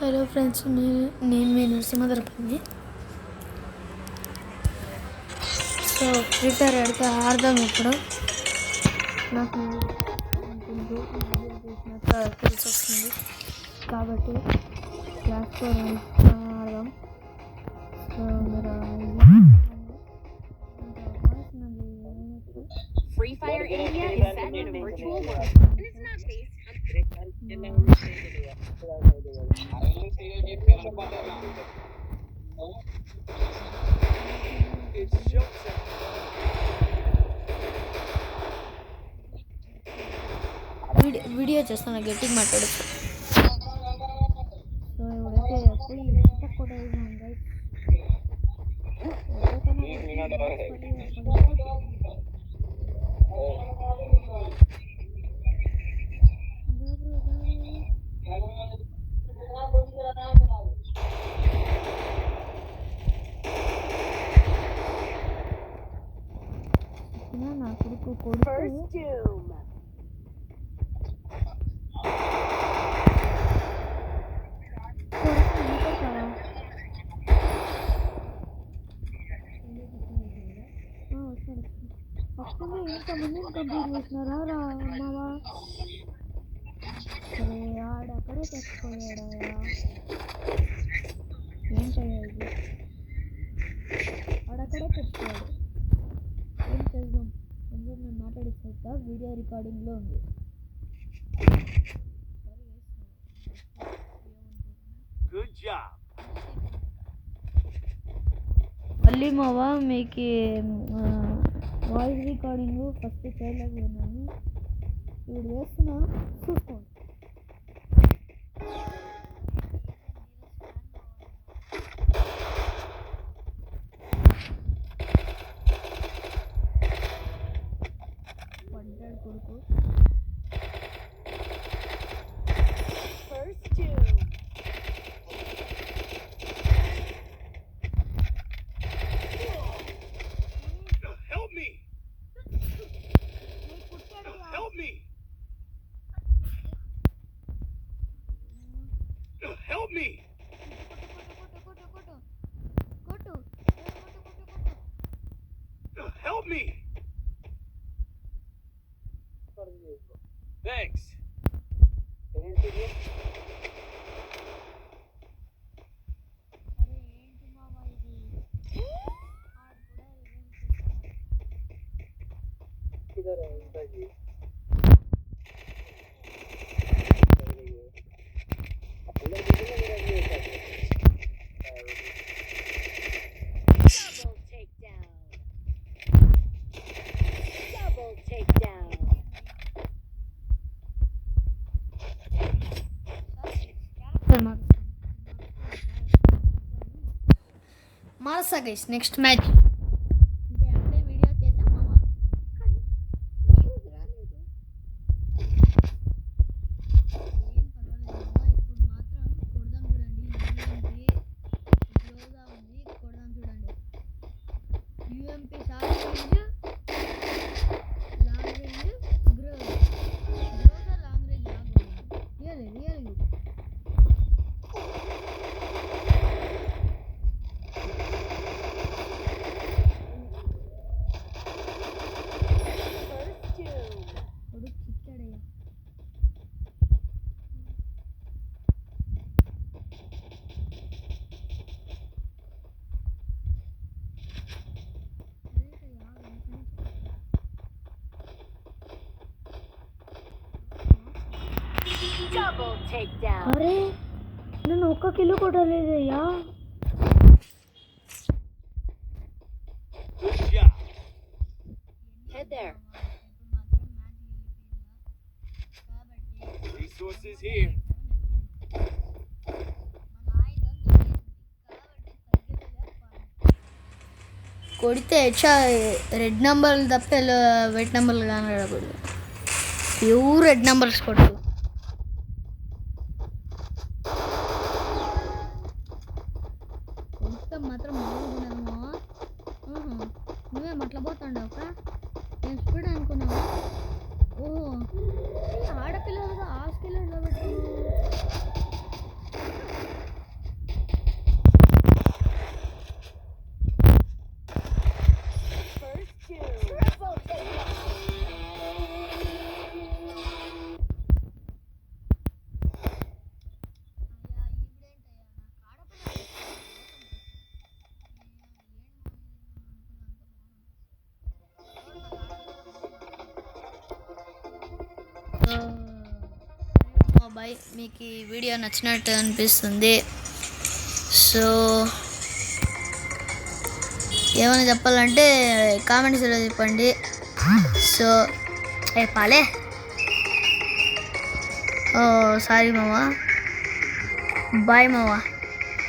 Hello friends, నేను మీ నరసింహదరపల్లి. So free fire ఆడితే ఆడదాం. ఇప్పుడు నాకు తెలిసి వస్తుంది కాబట్టి క్లాస్ ఆడదాం. సో మీరు Free Fire India is set in a virtual world, and it's not safe. Video చేస్తాను, గట్టిగా మాట్లాడచ్చు. సో ఇప్పుడైతే పోయి కొట్ట నా కొడుకు ఇంతమంది కంప్లీట్ చేసినారా మావా? సరే ఆడక్కడే తెచ్చిపోయాడా? ఏంటయ్యా ఇది? ఆడక్కడే తెచ్చిపోయాడు. ఏం చేద్దాం? అందరూ నేను మాట్లాడిస్తా. వీడియో రికార్డింగ్లో ఉంది. మళ్ళీ మావా మీకు వాయిస్ రికార్డింగ్ ఫస్ట్ చేయలేకపోయినాను. ఇప్పుడు వేస్తున్నా, చూసుకోండి. పడ్డాడు కొడుకు. Thanks. మారసా గైస్, నెక్స్ట్ మ్యాచ్. అరే నన్ను ఒక్క కిలో కొట్టలేదయ్యా. Resources here. కొడితే రెడ్ నెంబర్లు తప్ప వైట్ నెంబర్లు కానకూడదు. ప్యూర్ రెడ్ నెంబర్స్ కొట్టు. మాత్రం నువ్వేం అట్లా పోతాండావు అక్క? నేను స్పీడ్ అనుకున్నావు. ఓహో, ఆడపిల్లలుగా ఆ స్కిల్ ఎట్లా పెట్టు? మీకు ఈ వీడియో నచ్చినట్టు అనిపిస్తుంది. సో ఏమైనా చెప్పాలంటే కామెంట్స్లో చెప్పండి. సో పాలే సారీ మామ, బాయ్ మామ.